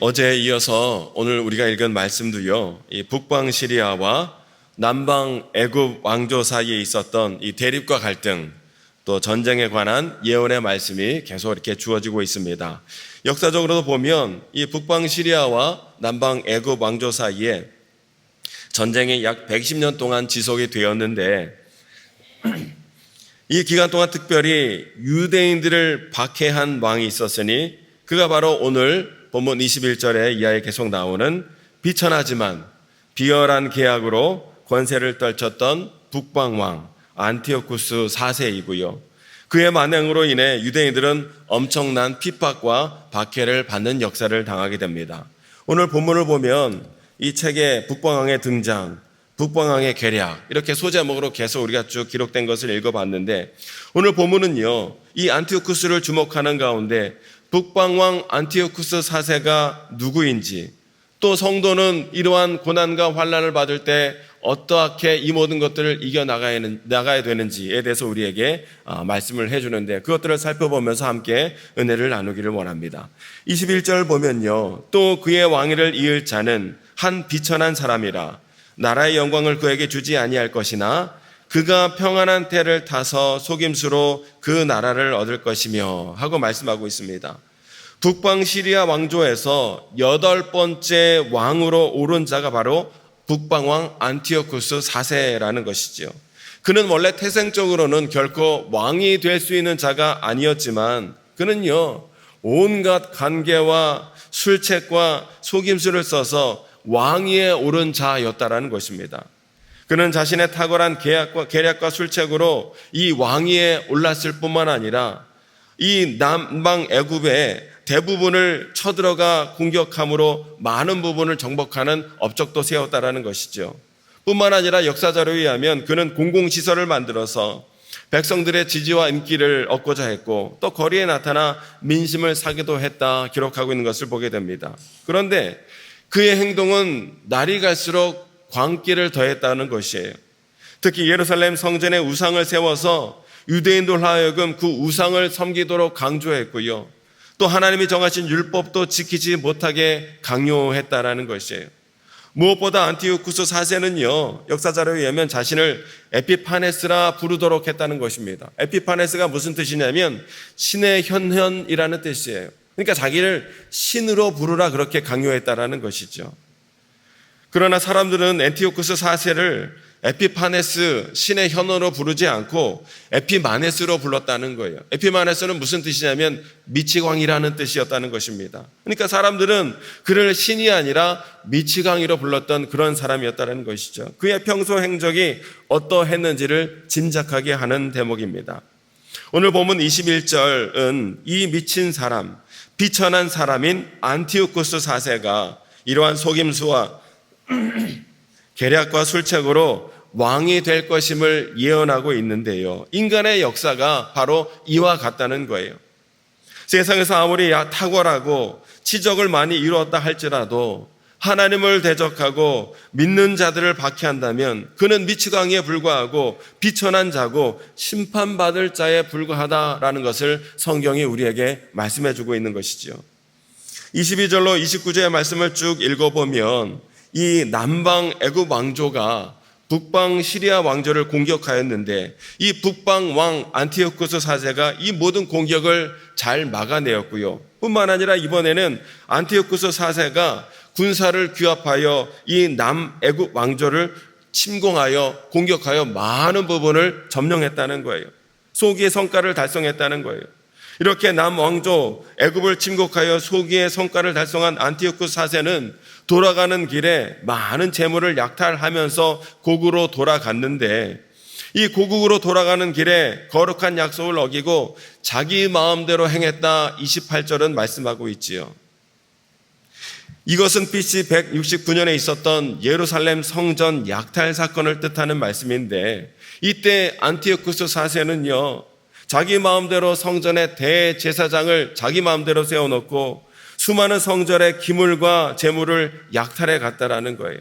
어제에 이어서 오늘 우리가 읽은 말씀도요, 이 북방 시리아와 남방 애굽 왕조 사이에 있었던 이 대립과 갈등, 또 전쟁에 관한 예언의 말씀이 계속 이렇게 주어지고 있습니다. 역사적으로도 보면 이 북방 시리아와 남방 애굽 왕조 사이에 전쟁이 약 110년 동안 지속이 되었는데, 이 기간 동안 특별히 유대인들을 박해한 왕이 있었으니 그가 바로 오늘 본문 21절에 이하에 계속 나오는 비천하지만 비열한 계약으로 권세를 떨쳤던 북방왕 안티오쿠스 4세이고요. 그의 만행으로 인해 유대인들은 엄청난 핍박과 박해를 받는 역사를 당하게 됩니다. 오늘 본문을 보면 이 책의 북방왕의 등장, 북방왕의 계략, 이렇게 소제목으로 계속 우리가 쭉 기록된 것을 읽어봤는데, 오늘 본문은요, 이 안티오쿠스를 주목하는 가운데 북방왕 안티오쿠스 4세가 누구인지, 또 성도는 이러한 고난과 환난을 받을 때 어떻게 이 모든 것들을 이겨나가야 되는지에 대해서 우리에게 말씀을 해주는데, 그것들을 살펴보면서 함께 은혜를 나누기를 원합니다. 21절 보면요, 또 그의 왕위를 이을 자는 한 비천한 사람이라 나라의 영광을 그에게 주지 아니할 것이나 그가 평안한 태를 타서 속임수로 그 나라를 얻을 것이며 하고 말씀하고 있습니다. 북방 시리아 왕조에서 8번째 왕으로 오른 자가 바로 북방왕 안티오쿠스 4세라는 것이죠. 그는 원래 태생적으로는 결코 왕이 될 수 있는 자가 아니었지만 그는요, 온갖 간계와 술책과 속임수를 써서 왕위에 오른 자였다라는 것입니다. 그는 자신의 탁월한 계략과 술책으로 이 왕위에 올랐을 뿐만 아니라 이 남방 애굽의 대부분을 쳐들어가 공격함으로 많은 부분을 정복하는 업적도 세웠다라는 것이죠. 뿐만 아니라 역사자료에 의하면 그는 공공시설을 만들어서 백성들의 지지와 인기를 얻고자 했고, 또 거리에 나타나 민심을 사기도 했다 기록하고 있는 것을 보게 됩니다. 그런데 그의 행동은 날이 갈수록 광기를 더했다는 것이에요. 특히 예루살렘 성전에 우상을 세워서 유대인들 하여금 그 우상을 섬기도록 강조했고요, 또 하나님이 정하신 율법도 지키지 못하게 강요했다라는 것이에요. 무엇보다 안티오쿠스 4세는요, 역사자료에 의하면 자신을 에피파네스라 부르도록 했다는 것입니다. 에피파네스가 무슨 뜻이냐면 신의 현현이라는 뜻이에요. 그러니까 자기를 신으로 부르라 그렇게 강요했다라는 것이죠. 그러나 사람들은 안티오쿠스 4세를 에피파네스, 신의 현어로 부르지 않고 에피마네스로 불렀다는 거예요. 에피마네스는 무슨 뜻이냐면 미치광이라는 뜻이었다는 것입니다. 그러니까 사람들은 그를 신이 아니라 미치광이로 불렀던 그런 사람이었다는 것이죠. 그의 평소 행적이 어떠했는지를 짐작하게 하는 대목입니다. 오늘 본문 21절은 이 미친 사람, 비천한 사람인 안티오쿠스 4세가 이러한 속임수와 계략과 술책으로 왕이 될 것임을 예언하고 있는데요, 인간의 역사가 바로 이와 같다는 거예요. 세상에서 아무리 탁월하고 치적을 많이 이루었다 할지라도 하나님을 대적하고 믿는 자들을 박해한다면 그는 미치광이에 불과하고 비천한 자고 심판받을 자에 불과하다라는 것을 성경이 우리에게 말씀해 주고 있는 것이죠. 22절로 29절의 말씀을 쭉 읽어보면 이 남방 애굽 왕조가 북방 시리아 왕조를 공격하였는데 이 북방 왕 안티오쿠스 4세가 이 모든 공격을 잘 막아내었고요, 뿐만 아니라 이번에는 안티오쿠스 4세가 군사를 규합하여 이 남애굽 왕조를 침공하여 공격하여 많은 부분을 점령했다는 거예요. 소기의 성과를 달성했다는 거예요. 이렇게 남왕조 애굽을 침공하여 소기의 성과를 달성한 안티오쿠스 4세는 돌아가는 길에 많은 재물을 약탈하면서 고국으로 돌아갔는데, 이 고국으로 돌아가는 길에 거룩한 약속을 어기고 자기 마음대로 행했다 28절은 말씀하고 있지요. 이것은 BC 169년에 있었던 예루살렘 성전 약탈 사건을 뜻하는 말씀인데, 이때 안티오쿠스 4세는요, 자기 마음대로 성전의 대제사장을 자기 마음대로 세워놓고 수많은 성전의 기물과 재물을 약탈해 갔다라는 거예요.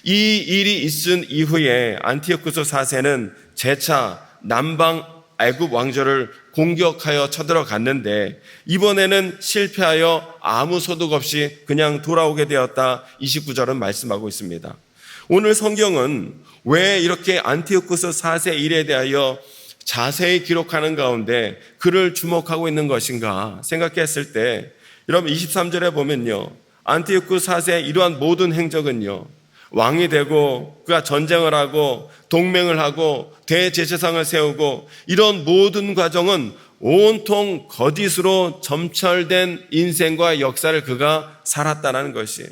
이 일이 있은 이후에 안티오쿠스 4세는 재차 남방 애굽 왕조를 공격하여 쳐들어갔는데 이번에는 실패하여 아무 소득 없이 그냥 돌아오게 되었다. 29절은 말씀하고 있습니다. 오늘 성경은 왜 이렇게 안티오쿠스 4세 일에 대하여 자세히 기록하는 가운데 그를 주목하고 있는 것인가 생각했을 때 여러분 23절에 보면요, 안티오쿠스 4세의 이러한 모든 행적은요, 왕이 되고 그가 전쟁을 하고 동맹을 하고 대제사장을 세우고 이런 모든 과정은 온통 거짓으로 점철된 인생과 역사를 그가 살았다는 것이에요.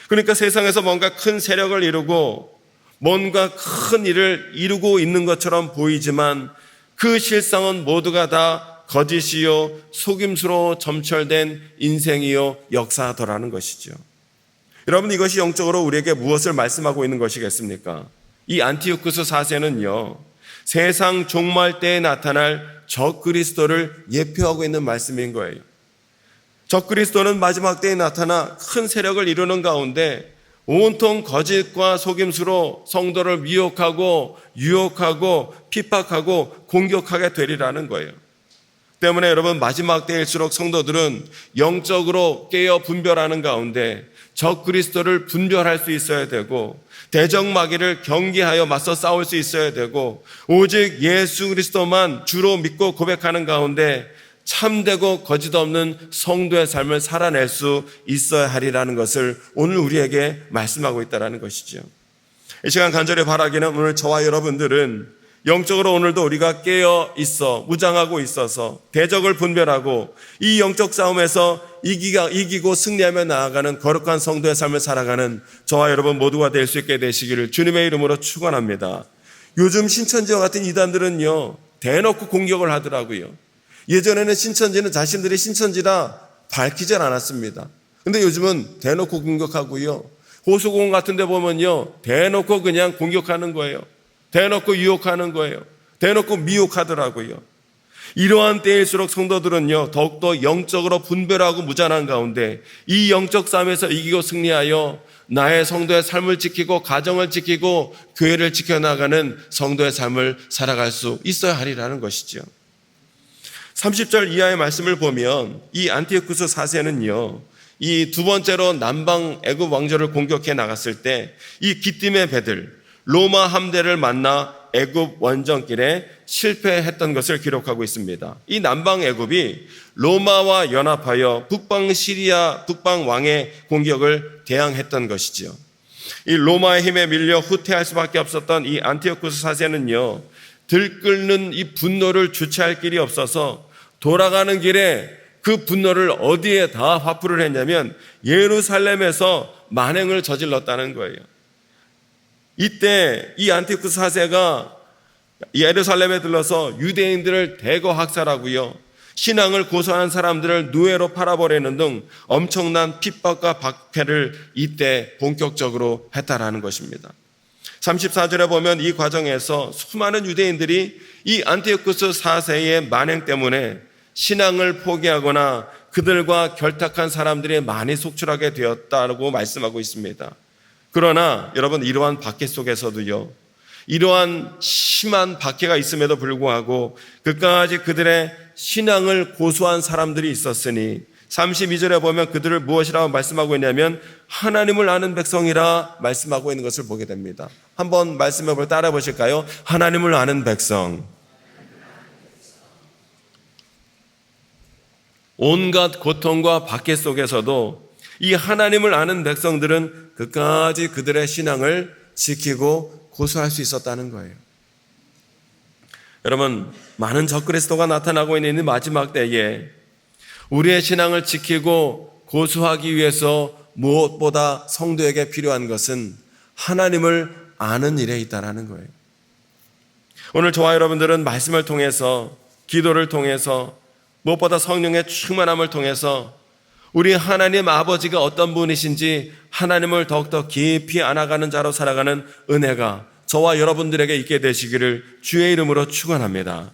그러니까 세상에서 뭔가 큰 세력을 이루고 뭔가 큰 일을 이루고 있는 것처럼 보이지만 그 실상은 모두가 다 거짓이요 속임수로 점철된 인생이요 역사더라는 것이죠. 여러분, 이것이 영적으로 우리에게 무엇을 말씀하고 있는 것이겠습니까? 이 안티오쿠스 4세는요, 세상 종말 때에 나타날 적그리스도를 예표하고 있는 말씀인 거예요. 적그리스도는 마지막 때에 나타나 큰 세력을 이루는 가운데 온통 거짓과 속임수로 성도를 미혹하고 유혹하고 핍박하고 공격하게 되리라는 거예요. 때문에 여러분, 마지막 때일수록 성도들은 영적으로 깨어 분별하는 가운데 적그리스도를 분별할 수 있어야 되고 대적마귀를 경계하여 맞서 싸울 수 있어야 되고 오직 예수 그리스도만 주로 믿고 고백하는 가운데 참되고 거짓 없는 성도의 삶을 살아낼 수 있어야 하리라는 것을 오늘 우리에게 말씀하고 있다는 것이죠. 이 시간 간절히 바라기는 오늘 저와 여러분들은 영적으로 오늘도 우리가 깨어 있어 무장하고 있어서 대적을 분별하고 이 영적 싸움에서 이기고 승리하며 나아가는 거룩한 성도의 삶을 살아가는 저와 여러분 모두가 될 수 있게 되시기를 주님의 이름으로 축원합니다. 요즘 신천지와 같은 이단들은요, 대놓고 공격을 하더라고요. 예전에는 신천지는 자신들이 신천지라 밝히질 않았습니다. 근데 요즘은 대놓고 공격하고요, 호수공원 같은 데 보면요, 대놓고 그냥 공격하는 거예요. 대놓고 유혹하는 거예요. 대놓고 미혹하더라고요. 이러한 때일수록 성도들은요, 더욱더 영적으로 분별하고 무장한 가운데 이 영적 싸움에서 이기고 승리하여 나의 성도의 삶을 지키고 가정을 지키고 교회를 지켜나가는 성도의 삶을 살아갈 수 있어야 하리라는 것이죠. 30절 이하의 말씀을 보면 이 안티오쿠스 4세는요, 이 두 번째로 남방 애굽 왕조를 공격해 나갔을 때 이 기띔의 배들 로마 함대를 만나 애굽 원정길에 실패했던 것을 기록하고 있습니다. 이 남방 애굽이 로마와 연합하여 북방 시리아 북방 왕의 공격을 대항했던 것이죠. 이 로마의 힘에 밀려 후퇴할 수밖에 없었던 이 안티오쿠스 4세는요, 들끓는 이 분노를 주체할 길이 없어서 돌아가는 길에 그 분노를 어디에 다 화풀이를 했냐면 예루살렘에서 만행을 저질렀다는 거예요. 이때 이 안티오쿠스 4세가 예루살렘에 들러서 유대인들을 대거 학살하고요, 신앙을 고수하는 사람들을 노예로 팔아버리는 등 엄청난 핍박과 박해를 이때 본격적으로 했다라는 것입니다. 34절에 보면 이 과정에서 수많은 유대인들이 이 안티오쿠스 4세의 만행 때문에 신앙을 포기하거나 그들과 결탁한 사람들이 많이 속출하게 되었다고 말씀하고 있습니다. 그러나 여러분, 이러한 박해 속에서도요, 이러한 심한 박해가 있음에도 불구하고 끝까지 그들의 신앙을 고수한 사람들이 있었으니 32절에 보면 그들을 무엇이라고 말씀하고 있냐면 하나님을 아는 백성이라 말씀하고 있는 것을 보게 됩니다. 한번 말씀해 따라 보실까요? 하나님을 아는 백성. 온갖 고통과 박해 속에서도 이 하나님을 아는 백성들은 끝까지 그들의 신앙을 지키고 고수할 수 있었다는 거예요. 여러분, 많은 적그리스도가 나타나고 있는 마지막 때에 우리의 신앙을 지키고 고수하기 위해서 무엇보다 성도에게 필요한 것은 하나님을 아는 일에 있다는 거예요. 오늘 저와 여러분들은 말씀을 통해서, 기도를 통해서, 무엇보다 성령의 충만함을 통해서 우리 하나님 아버지가 어떤 분이신지 하나님을 더욱더 깊이 알아가는 자로 살아가는 은혜가 저와 여러분들에게 있게 되시기를 주의 이름으로 축원합니다.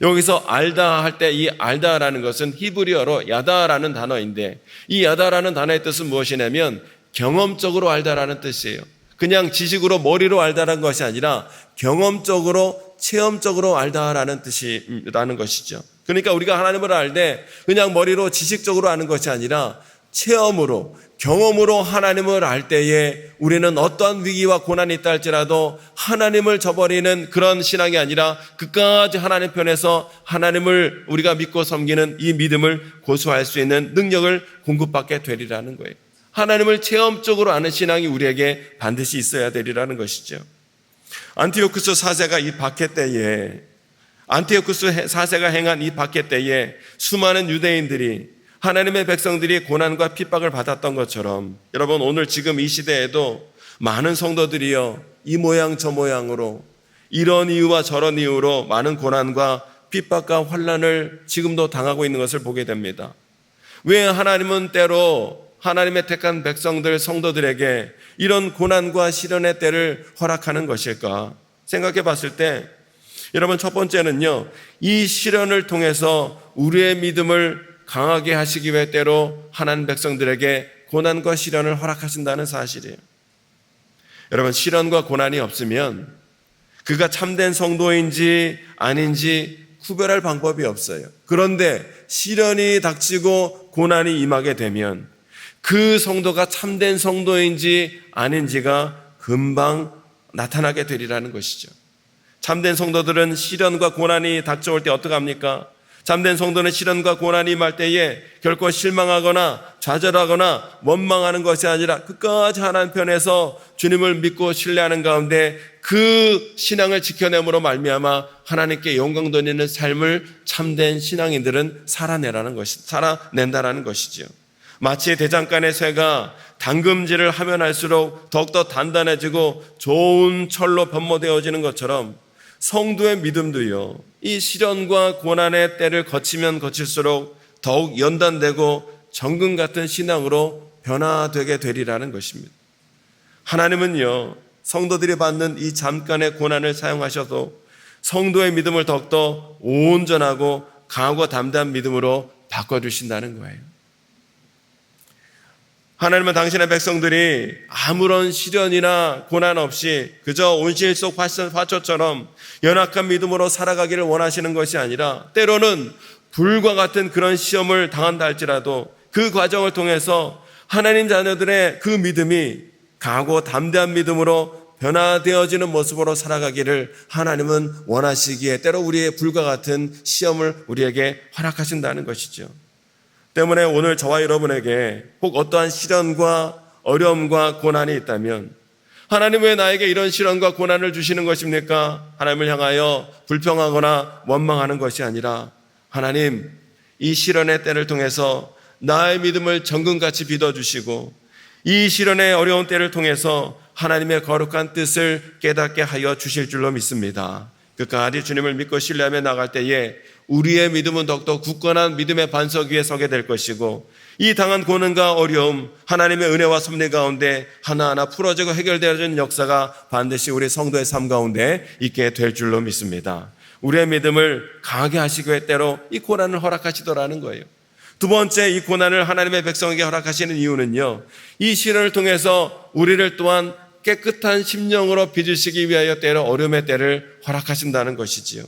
여기서 알다 할 때 이 알다라는 것은 히브리어로 야다라는 단어인데 이 야다라는 단어의 뜻은 무엇이냐면 경험적으로 알다라는 뜻이에요. 그냥 지식으로 머리로 알다라는 것이 아니라 경험적으로 체험적으로 알다라는 뜻이라는 것이죠. 그러니까 우리가 하나님을 알 때 그냥 머리로 지식적으로 아는 것이 아니라 체험으로, 경험으로 하나님을 알 때에 우리는 어떠한 위기와 고난이 있다 할지라도 하나님을 저버리는 그런 신앙이 아니라 끝까지 하나님 편에서 하나님을 우리가 믿고 섬기는 이 믿음을 고수할 수 있는 능력을 공급받게 되리라는 거예요. 하나님을 체험적으로 아는 신앙이 우리에게 반드시 있어야 되리라는 것이죠. 안티오쿠스 4세가 이 박해 때에, 안티오쿠스 4세가 행한 이 박해 때에 수많은 유대인들이, 하나님의 백성들이 고난과 핍박을 받았던 것처럼, 여러분 오늘 지금 이 시대에도 많은 성도들이요, 이 모양 저 모양으로 이런 이유와 저런 이유로 많은 고난과 핍박과 환난을 지금도 당하고 있는 것을 보게 됩니다. 왜 하나님은 때로 하나님의 택한 백성들, 성도들에게 이런 고난과 시련의 때를 허락하는 것일까 생각해 봤을 때, 여러분 첫 번째는요, 이 시련을 통해서 우리의 믿음을 강하게 하시기 위해 때로 하나님 백성들에게 고난과 시련을 허락하신다는 사실이에요. 여러분, 시련과 고난이 없으면 그가 참된 성도인지 아닌지 구별할 방법이 없어요. 그런데 시련이 닥치고 고난이 임하게 되면 그 성도가 참된 성도인지 아닌지가 금방 나타나게 되리라는 것이죠. 참된 성도들은 시련과 고난이 닥쳐올 때 어떡합니까? 참된 성도는 시련과 고난이 임할 때에 결코 실망하거나 좌절하거나 원망하는 것이 아니라 끝까지 하나님 편에서 주님을 믿고 신뢰하는 가운데 그 신앙을 지켜냄으로 말미암아 하나님께 영광 돌리는 삶을 참된 신앙인들은 살아낸다라는 것이지요. 마치 대장간의 쇠가 당금질을 하면 할수록 더욱더 단단해지고 좋은 철로 변모되어지는 것처럼 성도의 믿음도요, 이 시련과 고난의 때를 거치면 거칠수록 더욱 연단되고 정금 같은 신앙으로 변화되게 되리라는 것입니다. 하나님은요, 성도들이 받는 이 잠깐의 고난을 사용하셔도 성도의 믿음을 더욱더 온전하고 강하고 담대한 믿음으로 바꿔주신다는 거예요. 하나님은 당신의 백성들이 아무런 시련이나 고난 없이 그저 온실 속 화초처럼 연약한 믿음으로 살아가기를 원하시는 것이 아니라, 때로는 불과 같은 그런 시험을 당한다 할지라도 그 과정을 통해서 하나님 자녀들의 그 믿음이 강하고 담대한 믿음으로 변화되어지는 모습으로 살아가기를 하나님은 원하시기에 때로 우리의 불과 같은 시험을 우리에게 허락하신다는 것이죠. 때문에 오늘 저와 여러분에게 꼭 어떠한 시련과 어려움과 고난이 있다면, 하나님 왜 나에게 이런 시련과 고난을 주시는 것입니까? 하나님을 향하여 불평하거나 원망하는 것이 아니라, 하나님 이 시련의 때를 통해서 나의 믿음을 정금같이 빚어주시고 이 시련의 어려운 때를 통해서 하나님의 거룩한 뜻을 깨닫게 하여 주실 줄로 믿습니다. 끝까지 주님을 믿고 신뢰하며 나갈 때에 우리의 믿음은 더욱더 굳건한 믿음의 반석 위에 서게 될 것이고, 이 당한 고난과 어려움, 하나님의 은혜와 섭리 가운데 하나하나 풀어지고 해결되어지는 역사가 반드시 우리 성도의 삶 가운데 있게 될 줄로 믿습니다. 우리의 믿음을 강하게 하시기 위해 때로 이 고난을 허락하시더라는 거예요. 두 번째, 이 고난을 하나님의 백성에게 허락하시는 이유는요, 이 시련을 통해서 우리를 또한 깨끗한 심령으로 빚으시기 위하여 때로 어려움의 때를 허락하신다는 것이지요.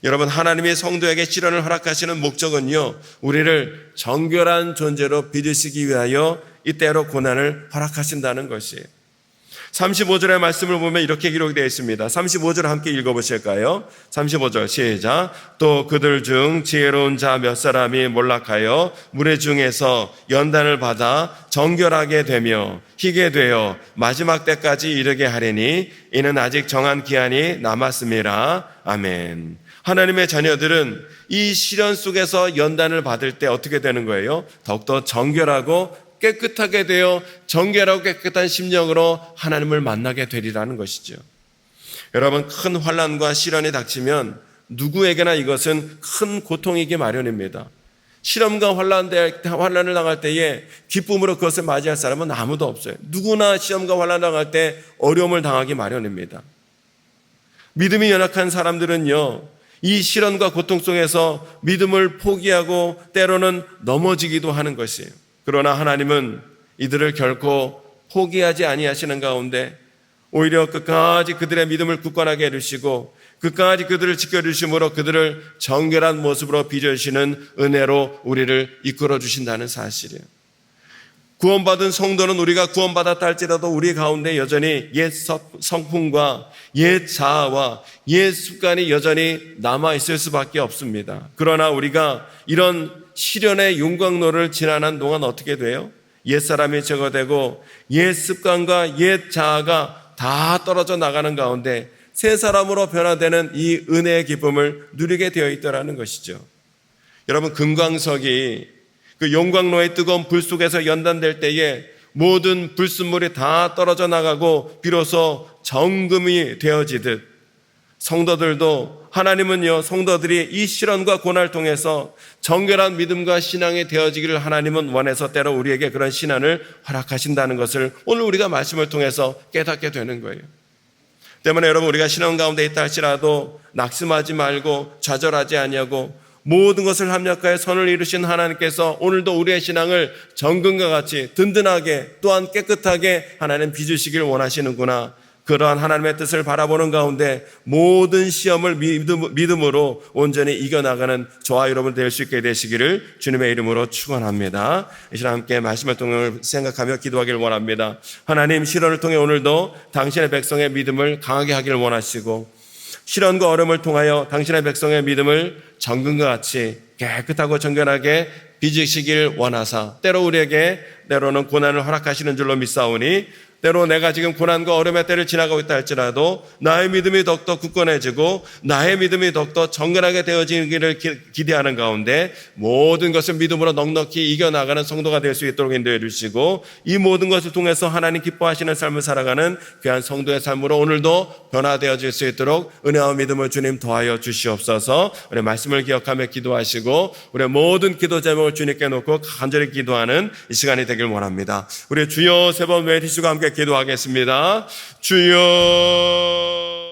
여러분, 하나님이 성도에게 시련을 허락하시는 목적은요, 우리를 정결한 존재로 빚으시기 위하여 이때로 고난을 허락하신다는 것이에요. 35절의 말씀을 보면 이렇게 기록이 되어 있습니다. 35절 함께 읽어보실까요? 35절 시작. 또 그들 중 지혜로운 자 몇 사람이 몰락하여 무리 중에서 연단을 받아 정결하게 되며 희게 되어 마지막 때까지 이르게 하리니 이는 아직 정한 기한이 남았음이라. 아멘. 하나님의 자녀들은 이 시련 속에서 연단을 받을 때 어떻게 되는 거예요? 더욱더 정결하고 깨끗하게 되어 정결하고 깨끗한 심령으로 하나님을 만나게 되리라는 것이죠. 여러분, 큰 환난과 시련이 닥치면 누구에게나 이것은 큰 고통이기 마련입니다. 시험과 환난을 당할 때에 기쁨으로 그것을 맞이할 사람은 아무도 없어요. 누구나 시험과 환난을 당할 때 어려움을 당하기 마련입니다. 믿음이 연약한 사람들은요, 이 시련과 고통 속에서 믿음을 포기하고 때로는 넘어지기도 하는 것이에요. 그러나 하나님은 이들을 결코 포기하지 아니하시는 가운데 오히려 끝까지 그들의 믿음을 굳건하게 해주시고 끝까지 그들을 지켜주심으로 그들을 정결한 모습으로 빚어주시는 은혜로 우리를 이끌어 주신다는 사실이에요. 구원받은 성도는 우리가 구원받았다 할지라도 우리 가운데 여전히 옛 성품과 옛 자아와 옛 습관이 여전히 남아있을 수밖에 없습니다. 그러나 우리가 이런 시련의 윤곽로를 지나는 동안 어떻게 돼요? 옛사람이 제거되고 옛 습관과 옛 자아가 다 떨어져 나가는 가운데 새 사람으로 변화되는 이 은혜의 기쁨을 누리게 되어 있더라는 것이죠. 여러분, 금광석이 그 용광로의 뜨거운 불 속에서 연단될 때에 모든 불순물이 다 떨어져 나가고 비로소 정금이 되어지듯 성도들도 하나님은요, 성도들이 이 시련과 고난을 통해서 정결한 믿음과 신앙이 되어지기를 하나님은 원해서 때로 우리에게 그런 신앙을 허락하신다는 것을 오늘 우리가 말씀을 통해서 깨닫게 되는 거예요. 때문에 여러분, 우리가 신앙 가운데 있다 할지라도 낙심하지 말고 좌절하지 아니하고 모든 것을 합력하여 선을 이루신 하나님께서 오늘도 우리의 신앙을 정금과 같이 든든하게 또한 깨끗하게 하나님 빚으시길 원하시는구나. 그러한 하나님의 뜻을 바라보는 가운데 모든 시험을 믿음으로 온전히 이겨나가는 저와 여러분 될 수 있게 되시기를 주님의 이름으로 축원합니다. 이 시간 함께 말씀을 통해 생각하며 기도하기를 원합니다. 하나님, 시련을 통해 오늘도 당신의 백성의 믿음을 강하게 하기를 원하시고 시련과 어려움을 통하여 당신의 백성의 믿음을 정금과 같이 깨끗하고 정결하게 빚으시길 원하사 때로 우리에게 때로는 고난을 허락하시는 줄로 믿사오니 때로 내가 지금 고난과 어려움의 때를 지나가고 있다 할지라도 나의 믿음이 더욱더 굳건해지고 나의 믿음이 더욱더 정결하게 되어지기를 기대하는 가운데 모든 것을 믿음으로 넉넉히 이겨나가는 성도가 될 수 있도록 인도해 주시고 이 모든 것을 통해서 하나님 기뻐하시는 삶을 살아가는 귀한 성도의 삶으로 오늘도 변화되어질 수 있도록 은혜와 믿음을 주님 더하여 주시옵소서. 우리 말씀을 기억하며 기도하시고 우리의 모든 기도 제목을 주님께 놓고 간절히 기도하는 이 시간이 되길 원합니다. 우리 주여 세 번 외치시고 함께 기도하겠습니다. 주여.